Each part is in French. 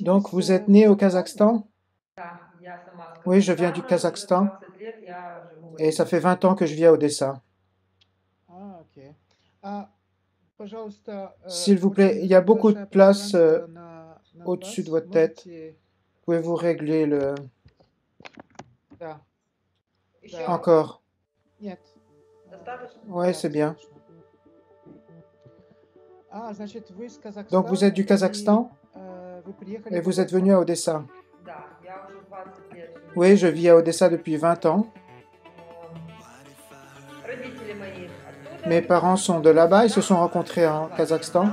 Donc, vous êtes né au Kazakhstan? Oui, je viens du Kazakhstan et ça fait 20 ans que je vis à Odessa. S'il vous plaît, il y a beaucoup de place au-dessus de votre tête. Pouvez-vous régler le... Encore. Oui, c'est bien. Donc, vous êtes du Kazakhstan et vous êtes venu à Odessa. Oui, je vis à Odessa depuis 20 ans. Mes parents sont de là-bas, ils se sont rencontrés en Kazakhstan.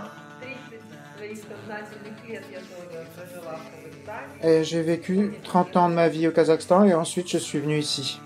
Et j'ai vécu 30 ans de ma vie au Kazakhstan et ensuite je suis venu ici.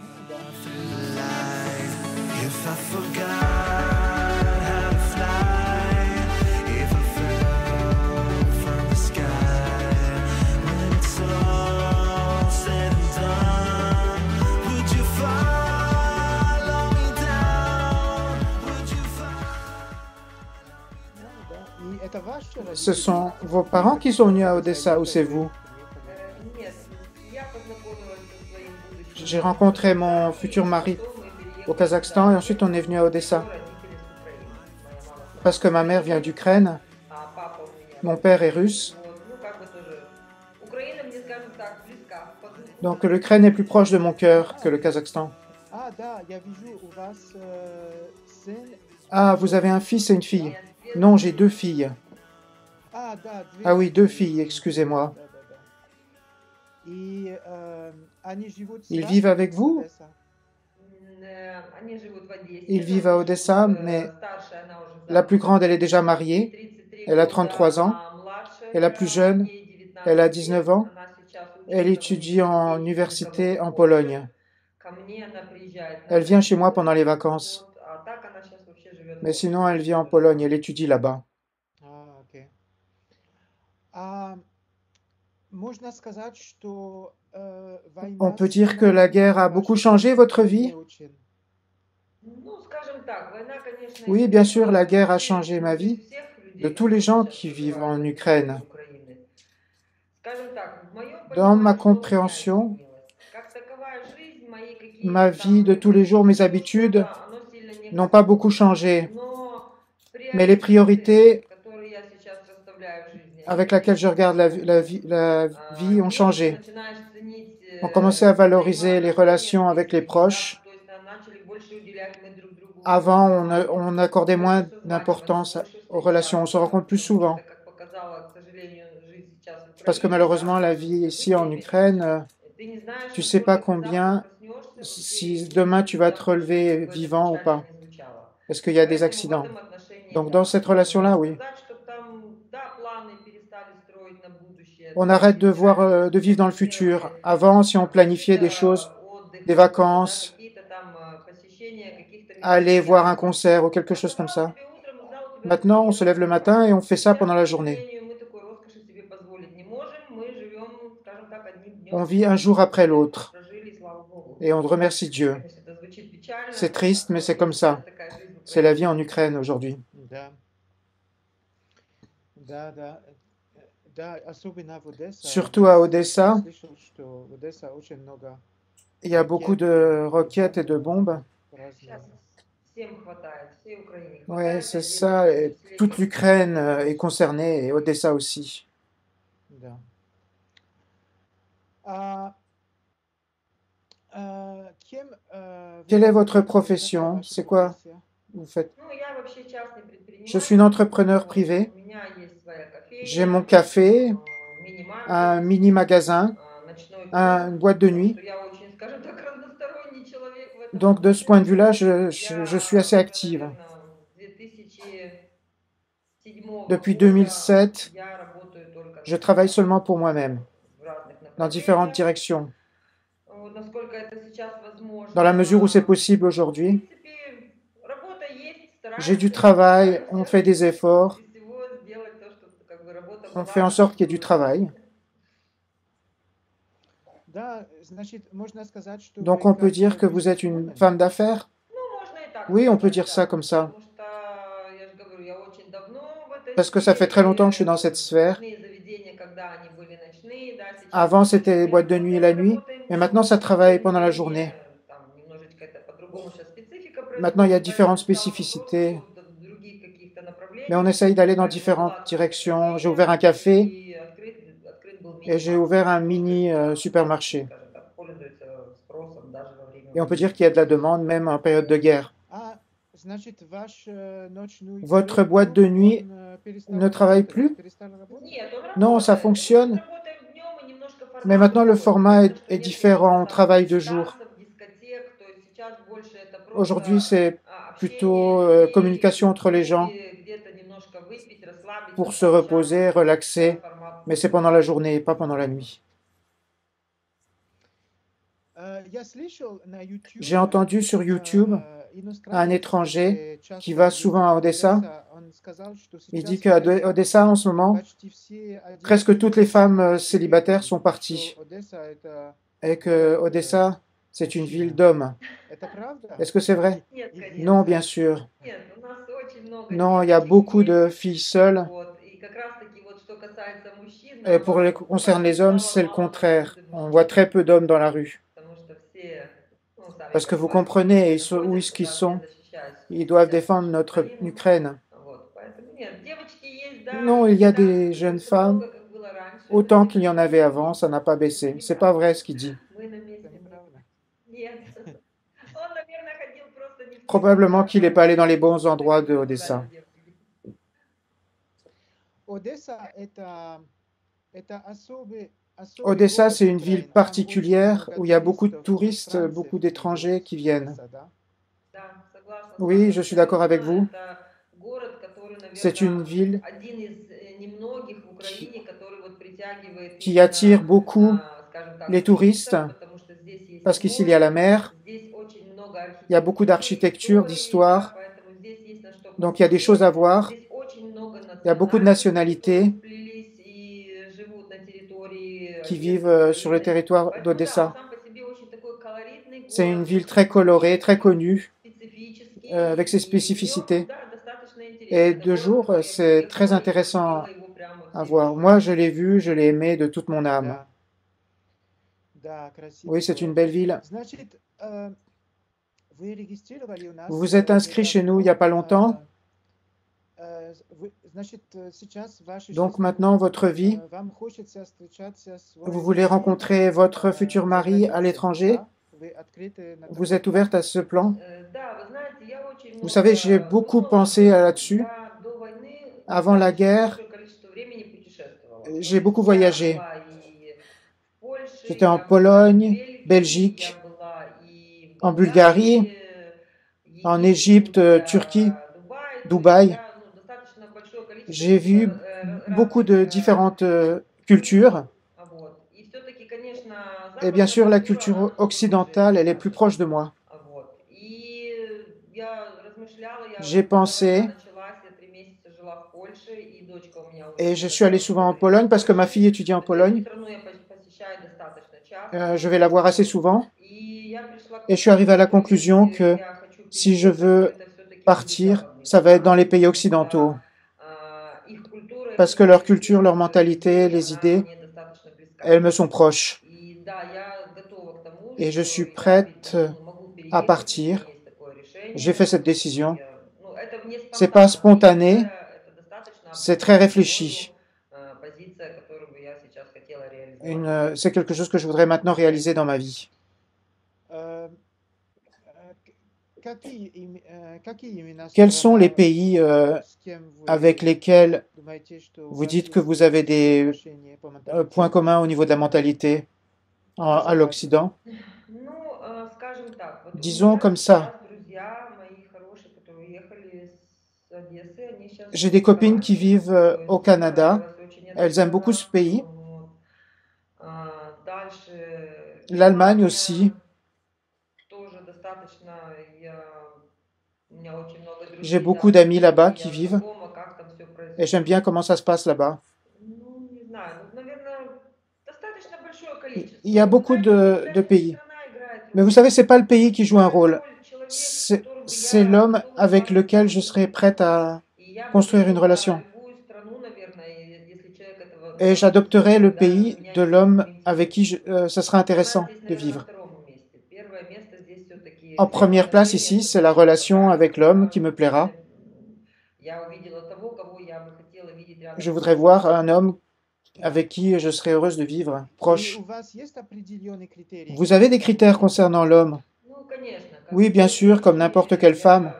Ce sont vos parents qui sont venus à Odessa ou c'est vous? J'ai rencontré mon futur mari au Kazakhstan et ensuite on est venu à Odessa. Parce que ma mère vient d'Ukraine, mon père est russe. Donc l'Ukraine est plus proche de mon cœur que le Kazakhstan. Ah, vous avez un fils et une fille? Non, j'ai 2 filles. Ah oui, 2 filles, excusez-moi. Ils vivent avec vous? Ils vivent à Odessa, mais la plus grande, elle est déjà mariée. Elle a 33 ans. Et la plus jeune, elle a 19 ans. Elle étudie en université en Pologne. Elle vient chez moi pendant les vacances. Mais sinon, elle vit en Pologne. Elle étudie là-bas. On peut dire que la guerre a beaucoup changé votre vie? Oui, bien sûr, la guerre a changé ma vie, de tous les gens qui vivent en Ukraine. Dans ma compréhension, ma vie de tous les jours, mes habitudes n'ont pas beaucoup changé, mais les priorités avec lesquelles je regarde la vie ont changé. On commençait à valoriser les relations avec les proches. Avant, on accordait moins d'importance aux relations, on se rencontre plus souvent. Parce que malheureusement, la vie ici en Ukraine, tu ne sais pas si demain tu vas te relever vivant ou pas. Est-ce qu'il y a des accidents? Donc dans cette relation-là, oui. On arrête de vivre dans le futur. Avant, si on planifiait des choses, des vacances, aller voir un concert ou quelque chose comme ça. Maintenant, on se lève le matin et on fait ça pendant la journée. On vit un jour après l'autre. Et on remercie Dieu. C'est triste, mais c'est comme ça. C'est la vie en Ukraine aujourd'hui. Surtout à Odessa, il y a beaucoup de roquettes et de bombes. Oui, c'est ça. Et toute l'Ukraine est concernée et Odessa aussi. Quelle est votre profession? C'est quoi vous faites? Je suis un entrepreneur privé. J'ai mon café, un mini-magasin, une boîte de nuit. Donc de ce point de vue-là, je suis assez active. Depuis 2007, je travaille seulement pour moi-même, dans différentes directions. Dans la mesure où c'est possible aujourd'hui, j'ai du travail, on fait des efforts, on fait en sorte qu'il y ait du travail. Donc on peut dire que vous êtes une femme d'affaires? Oui, on peut dire ça comme ça. parce que ça fait très longtemps que je suis dans cette sphère. ночные заведения, когда они были ночные, да, сейчас Avant, это c'était les boîtes de дневной, nuit но la мы nuit, работаем mais maintenant, ça днем, travaille тем не pendant la journée. менее, там немножечко это по-другому сейчас специфика Maintenant, il y a производства, différentes поэтому слава spécificités, богу, в других каких-то mais on направлениях, essaye d'aller dans также différentes налаживаются directions. J'ai отношения, ouvert un café и открыт был et j'ai мини-маркет, ouvert un что, в mini принципе, supermarché. скажем так, пользуется спросом даже во время Et on peut войны. dire qu'il y a de la demande même en période de guerre. А, значит, ваш ночной Votre boîte клуб, de nuit он перестал ne travaille работать? plus? Перестал работать? Нет, он Non, ça работает. Мы сейчас fonctionne, работаем днем, и немножко mais формат maintenant le другой. format Понятно, что est нет каких-то différent, on там travaille de jour. танцев, дискотек, то есть сейчас больше это Aujourd'hui, просто c'est plutôt общение communication entre les и gens где-то немножко выпить, расслабиться, pour se пообщаться. reposer, Сейчас relaxer, формат mais c'est другой. pendant la journée, pas pendant la nuit. Я слышал на J'ai YouTube entendu sur YouTube un иностранец, étranger который qui часто va souvent à ездит в Odessa. Одесса, он сказал, что Il dit сейчас qu'à Одесса Odessa, en ce moment, почти все presque toutes les femmes одесские célibataires дети, sont parties что Одесса это et que город Odessa, c'est une ville мужчина. d'hommes. Это правда? Est-ce que c'est vrai? Нет, Non, конечно. bien sûr. Нет, у нас очень много Non, il y a девочек beaucoup есть. de filles seules. Вот. И как раз-таки вот что касается мужчин, Et pour les наоборот, concerne les hommes, стало c'est le мало contraire. свободы On voit мужчин, très peu d'hommes dans la rue. потому что все, ну, сами Parce que vous понимаете, comprenez, где où est-ce находятся, qu'ils да, все sont? защищают Ils doivent сейчас défendre нашу notre Украину. Ukraine. Вот, поэтому нет, девочки есть, да, Non, il их y a не так des jeunes больше femmes, много, как было раньше, это autant qu'il y en avait действительно avant, есть. ça n'a pas Это baissé. C'est pas неправда. vrai ce qu'il dit. Мы на Это месте нет. неправда. Нет. Он, наверное, ходил просто не в тех Probablement местах, qu'il n'est pas allé dans les поэтому bons endroits de такие Odessa. популярные девочки. Одесса это особый Odessa, город c'est une Украины. ville Там очень particulière много où il y a beaucoup de туристов, touristes, иностранцев beaucoup живут d'étrangers qui в viennent. Одессе, да? Да, согласна с Oui, вами je suis d'accord avec абсолютно. vous. Это город, который, C'est une наверное, ville один из немногих в qui, Украине, который вот притягивает qui attire именно, beaucoup скажем так, les touristes, туристов, потому что здесь есть parce qu'ici il y a la море, mer, здесь очень много il y a beaucoup архитектуры, d'architecture, истории, да, d'histoire, поэтому здесь есть на что donc il y a des choses посмотреть. à voir. Здесь очень много Il y a beaucoup de национальностей, которые nationalités сплелись и живут на территории qui vivent Одессы, sur le Украины. territoire Поэтому да, он d'Odessa. сам по себе очень такой колоритный C'est une город, ville очень très colorée, très специфический, connue, специфический, avec ses и в нем, spécificités. да, достаточно интересно. Et Это de город, jour, который я c'est très приехала и intéressant полюбила его прямо à всей voir. душой. Moi, je l'ai vu, je l'ai aimé de toute mon âme. Да, да, красивый Oui, c'est une город. belle ville. Значит, вы регистрировали у нас Vous vous êtes inscrit chez nous il n'y a pas longtemps, значит, сейчас ваша donc жизнь, maintenant votre vie, вам хочется встречаться с vous своим voulez rencontrer мужчиной votre futur за mari à границей, l'étranger, да? Вы открыты на vous такой êtes план? ouverte à ce plan. Да, вы знаете, я очень Vous savez, j'ai много beaucoup думала об pensé этом. là-dessus. Я до войны Avant la достаточно guerre, большое количество времени путешествовала. То j'ai есть beaucoup я voyagé. была и в Польше, J'étais en я была и в Pologne, Бельгии, я Belgique, была и в en Bulgarie, Болгарии, en Египет, Égypte, Турция, Turquie, Дубай. То есть Dubaï. я достаточно большое количество J'ai vu beaucoup de différentes cultures. вот. И все-таки, конечно, Et bien западная sûr, la культура, culture она намного ближе occidentale, elle est к plus нашей. proche de moi. Вот. И я размышляла, J'ai когда война pensé, началась, я 3 месяца жила в Польше, и дочка у меня et je учится suis allé souvent en говорить Pologne parce que ma по-польски. fille étudie en То есть эту Pologne. страну я посещаю достаточно часто. Je vais la voir assez souvent. И я пришла к Et je suis arrivé à выводу, la что conclusion если que я хочу si je переехать, то veux это все-таки будут partir, западные ça va être dans страны, les pays потому occidentaux. что их культура, Parce их que leur менталитет, culture, leur их mentalité, идеи, les она idées, мне достаточно близка. elles me sont proches. И да, я готова к тому, Et je что suis я prête могу à переехать, у меня partir. есть такое J'ai fait решение. cette décision. Ну, это не C'est pas спонтанно, spontané, это достаточно c'est très обдуманная, réfléchi. по-моему, позиция, которую бы я сейчас хотела реализовать. C'est quelque chose que je voudrais maintenant réaliser dans ma vie. Э, какие имена Quels sont les страна, pays с кем вы avec lesquels думаете, что vous dites ваши que vous avez des отношения по points менталитету? communs au niveau de la mentalité à l'Occident? Ну, скажем так, вот у Disons меня comme сейчас ça. друзья мои хорошие, которые уехали с Одессы, они сейчас J'ai живут des в copines qui Канаде. vivent То au есть им Canada. понравилась очень эта Elles aiment beaucoup ce страна. pays. Вот. Дальше L'Allemagne Германия aussi. тоже достаточно. У меня очень много J'ai друзей beaucoup там, d'amis là-bas qui я vivent знакома, как там все et j'aime происходит. bien comment ça se passe là-bas. Ну, не знаю, ну, наверное, достаточно большое Il количество. y a Вы beaucoup знаете, de даже не pays. страна играет Mais vous роль. savez, c'est pas le pays qui joue un Играет rôle. роль человек, с C'est которым бы c'est я l'homme готова avec связывать lequel je свою serai жизнь. prête à И я бы construire une выбрала relation. любую et j'adopterai le pays de l'homme avec qui ça sera intéressant de vivre. En première place ici, c'est la relation avec l'homme qui me plaira. Je voudrais voir un homme avec qui je serais heureuse de vivre, И proche. у вас есть определенные критерии? Vous avez des critères concernant l'homme? Oui, bien sûr, comme n'importe quelle femme.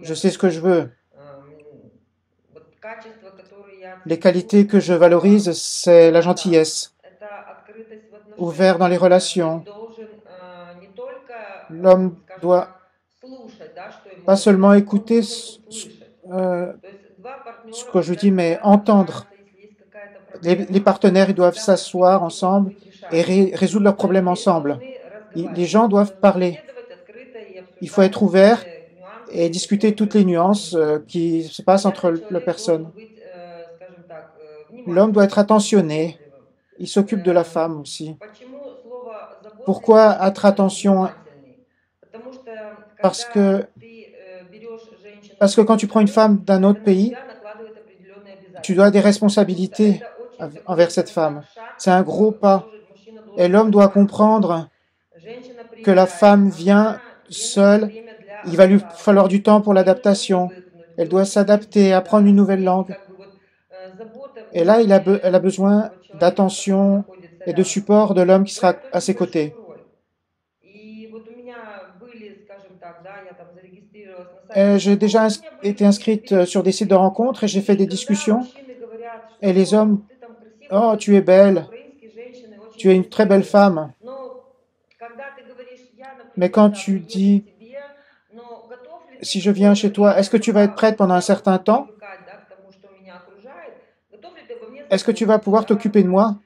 Je sais ce que je veux. Les qualités que je valorise, c'est la gentillesse, ouvert dans les relations. L'homme doit pas seulement écouter ce que je dis, mais entendre. Les partenaires, ils doivent s'asseoir ensemble et résoudre leurs problèmes ensemble. Les gens doivent parler. Il faut être ouvert et discuter toutes les nuances qui se passent entre les personnes. L'homme doit être attentionné. Il s'occupe de la femme aussi. Pourquoi être attention? Parce que quand tu prends une femme d'un autre pays, tu dois des responsabilités envers cette femme. C'est un gros pas. Et l'homme doit comprendre que la femme vient seule. Il va lui falloir du temps pour l'adaptation. Elle doit s'adapter, apprendre une nouvelle langue. Et là, elle a besoin d'attention et de support de l'homme qui sera à ses côtés. J'ai déjà été inscrite sur des sites de rencontres et j'ai fait des discussions. Et les hommes, oh, tu es belle, tu es une très belle femme. Mais quand tu dis, si je viens chez toi, est-ce que tu vas être prête pendant un certain temps? Est-ce que tu vas pouvoir t'occuper de moi?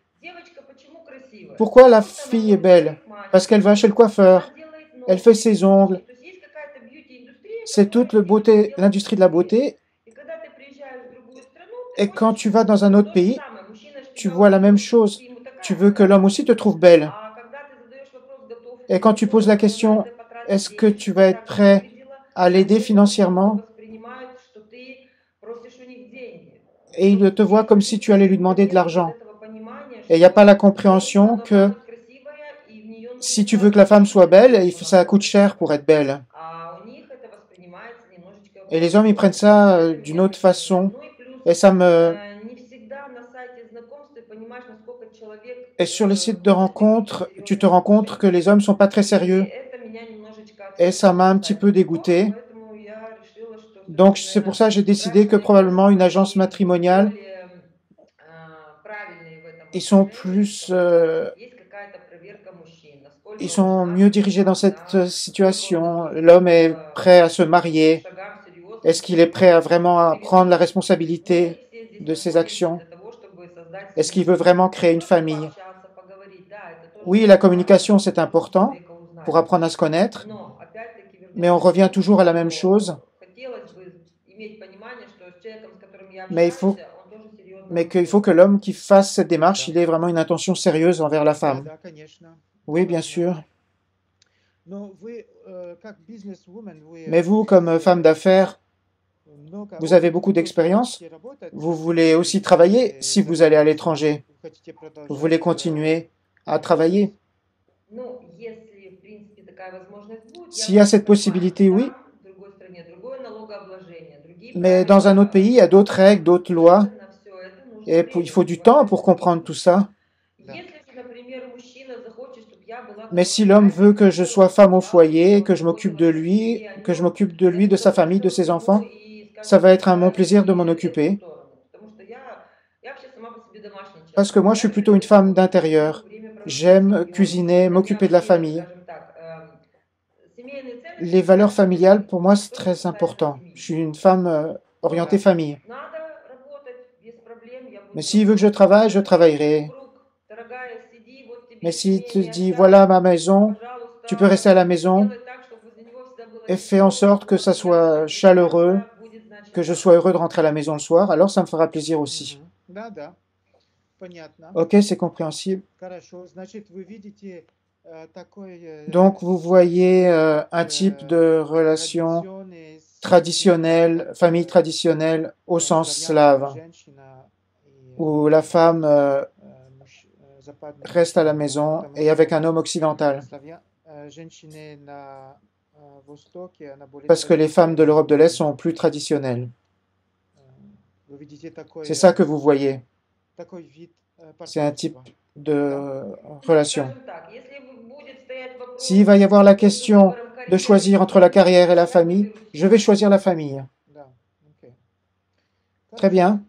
Pourquoi la fille est belle? Parce qu'elle va chez le coiffeur, elle fait ses ongles. C'est toute l'industrie de la beauté. Et quand tu vas dans un autre pays, tu vois la même chose. Tu veux que l'homme aussi te trouve belle. Et quand tu poses la question, est-ce que tu vas être prêt à l'aider financièrement? Et il te voit comme si tu allais lui demander de l'argent. Et il n'y a pas la compréhension que si tu veux que la femme soit belle, ça coûte cher pour être belle. Et les hommes, ils prennent ça d'une autre façon. Et ça me... Et sur les sites de rencontres, tu te rends compte que les hommes sont pas très sérieux. Et ça m'a un petit peu dégoûté. Donc c'est pour ça que j'ai décidé que probablement une agence matrimoniale, ils sont plus... ils sont mieux dirigés dans cette situation. L'homme est prêt à se marier. Est-ce qu'il est prêt à vraiment prendre la responsabilité de ses actions? Est-ce qu'il veut vraiment créer une famille? Oui, la communication, c'est important pour apprendre à se connaître, mais on revient toujours à la même chose. Mais il faut que l'homme qui fasse cette démarche, il ait vraiment une intention sérieuse envers la femme. Oui, bien sûr. Mais vous, comme femme d'affaires, vous avez beaucoup d'expérience. Vous voulez aussi travailler si vous allez à l'étranger. Vous voulez continuer à travailler. S'il y a cette possibilité, oui. Mais dans un autre pays, il y a d'autres règles, d'autres lois. Et il faut du temps pour comprendre tout ça. Mais si l'homme veut que je sois femme au foyer, que je m'occupe de lui, de sa famille, de ses enfants, ça va être un bon plaisir de m'en occuper. Parce que moi, je suis plutôt une femme d'intérieur. J'aime cuisiner, m'occuper de la famille. Les valeurs familiales, pour moi, c'est très important. Je suis une femme orientée famille. Mais s'il veut que je travaille, je travaillerai. Mais s'il te dit, voilà ma maison, tu peux rester à la maison et fais en sorte que ça soit chaleureux, que je sois heureux de rentrer à la maison le soir, alors ça me fera plaisir aussi. Ok, c'est compréhensible. Donc, vous voyez un type de relation traditionnelle, famille traditionnelle au sens slave, où la femme reste à la maison et avec un homme occidental. Parce que les femmes de l'Europe de l'Est sont plus traditionnelles. C'est ça que vous voyez. C'est un type de relation. S'il va y avoir la question de choisir entre la carrière et la famille, je vais choisir la famille. Très bien.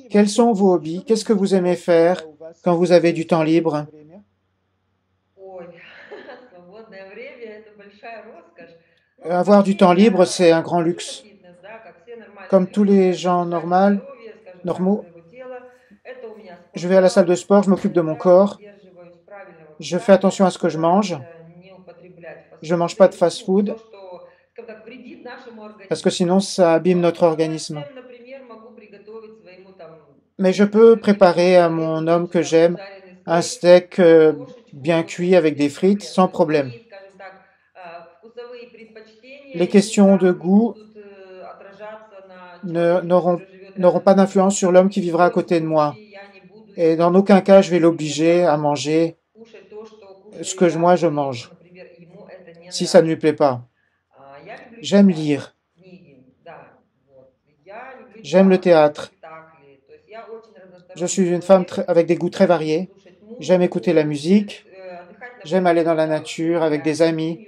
Quels sont vos hobbies? Qu'est-ce que vous aimez faire quand vous avez du temps libre? Avoir du temps libre, c'est un grand luxe. Comme tous les gens normaux, je vais à la salle de sport, je m'occupe de mon corps, je fais attention à ce que je mange ne mange pas de fast-food, parce que sinon ça abîme notre organisme. Mais je peux préparer à mon homme que j'aime un steak bien cuit avec des frites sans problème. Les questions de goût n'auront pas d'influence sur l'homme qui vivra à côté de moi. Et dans aucun cas, je vais l'obliger à manger ce que moi je mange, si ça ne lui plaît pas. J'aime lire. J'aime le théâtre. Je suis une femme avec des goûts très variés. J'aime écouter la musique. J'aime aller dans la nature avec des amis.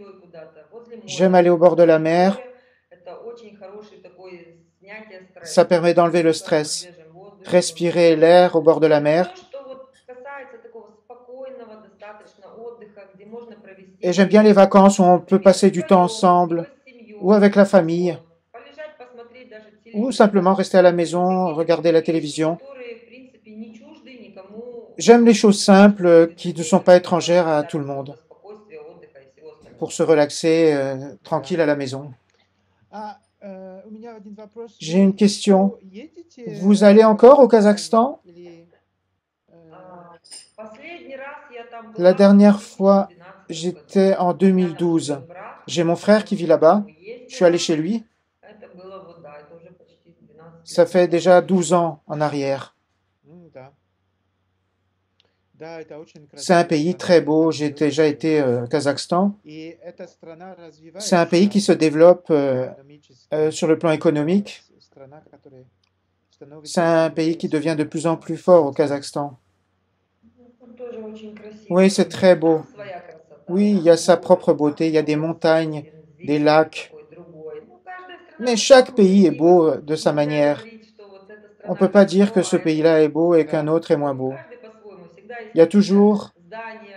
J'aime aller au bord de la mer. Ça permet d'enlever le stress. Respirer l'air au bord de la mer. Et j'aime bien les vacances où on peut passer du temps ensemble, ou avec la famille, ou simplement rester à la maison, regarder la télévision. J'aime les choses simples qui ne sont pas étrangères à tout le monde, pour se relaxer tranquille à la maison. J'ai une question. Vous allez encore au Kazakhstan? La dernière fois, j'étais en 2012. J'ai mon frère qui vit là-bas. Je suis allé chez lui. Ça fait déjà 12 ans en arrière. C'est un pays très beau. J'ai déjà été au Kazakhstan. C'est un pays qui se développe sur le plan économique. C'est un pays qui devient de plus en plus fort au Kazakhstan. Oui, c'est très beau. Oui, il y a sa propre beauté. Il y a des montagnes, des lacs. Mais chaque pays est beau de sa manière. On ne peut pas dire que ce pays-là est beau et qu'un autre est moins beau. Il y a toujours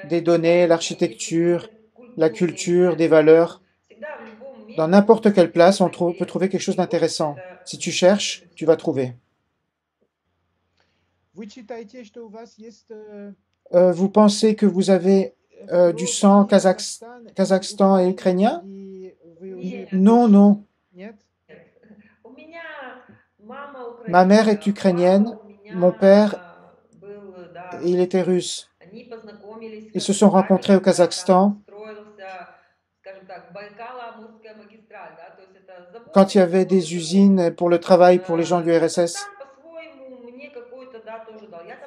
des données, l'architecture, la culture, des valeurs. Dans n'importe quelle place, on peut trouver quelque chose d'intéressant. Si tu cherches, tu vas trouver. Vous pensez que vous avez du sang Kazakhstan et ukrainien? Non, non. Ma mère est ukrainienne, mon père, il était russe. Ils se sont rencontrés au Kazakhstan quand il y avait des usines pour le travail pour les gens du RSS.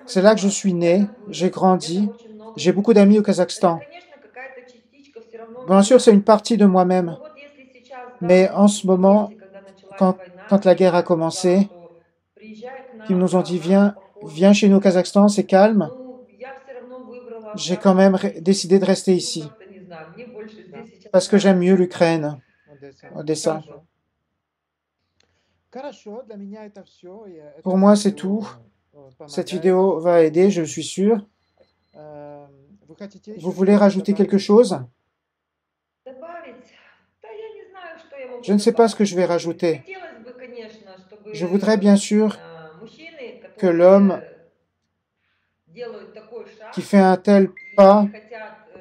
C'est là que je suis né, j'ai grandi, j'ai beaucoup d'amis au Kazakhstan. Bien sûr, c'est une partie de moi-même. Mais en ce moment, quand la guerre a commencé, qu'ils nous ont dit viens chez nous au Kazakhstan, c'est calme. J'ai quand même décidé de rester ici. Parce que j'aime mieux l'Ukraine, Odessa. Pour moi, c'est tout. Cette vidéo va aider, je suis sûr. Vous voulez rajouter quelque chose? Je ne sais pas ce que je vais rajouter. Je voudrais bien sûr que l'homme qui fait un tel pas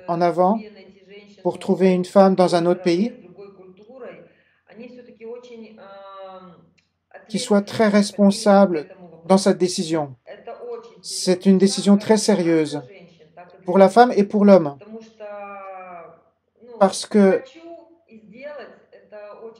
en avant pour trouver une femme dans un autre pays, qui soit très responsable dans cette décision. C'est une décision très sérieuse pour la femme et pour l'homme. Parce que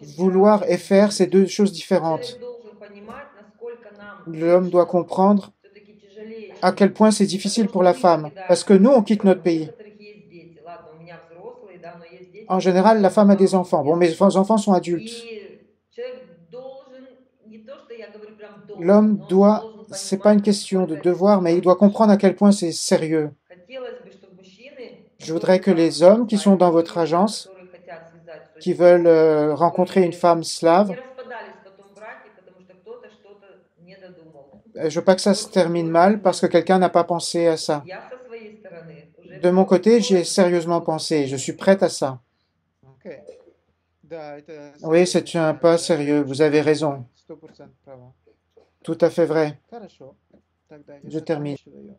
Vouloir et faire, c'est deux choses différentes. Человек должен понимать, насколько нам, L'homme doit женщинам, comprendre все-таки тяжелее, à quel point c'est difficile потому pour что la мы femme. Parce покидаем que nous, on дом, quitte notre у pays. некоторых есть дети. Ладно, у меня взрослые, да, но есть дети, En которые général, la просто femme a des там enfants. Bon, нет. mes enfants sont adultes. И человек должен, не то, что я говорю прям должен, L'homme но он doit, должен c'est pas une понимать, question de насколько это devoir, mais il doit серьезно. comprendre à quel point c'est sérieux. Хотелось бы, чтобы мужчины, Je voudrais которые que там les hommes qui sont сайты, dans votre мужчины, agence, которые хотят связать qui судьбу, veulent rencontrer une чтобы femme не slave, распадались потом браки, потому что кто-то что-то не додумал. je veux pas que ça se Очень termine mal parce que серьезно. quelqu'un n'a pas pensé à ça. Я со своей стороны уже De mon все côté, j'y ai готовилась, sérieusement pensé. Je suis prête à ça. Окей. Да, это Oui, серьезный c'est un шаг, pas да, sérieux. Vous точно. avez raison. 100% права. Tout à fait vrai. Хорошо. Тогда я Je termine. заканчиваю.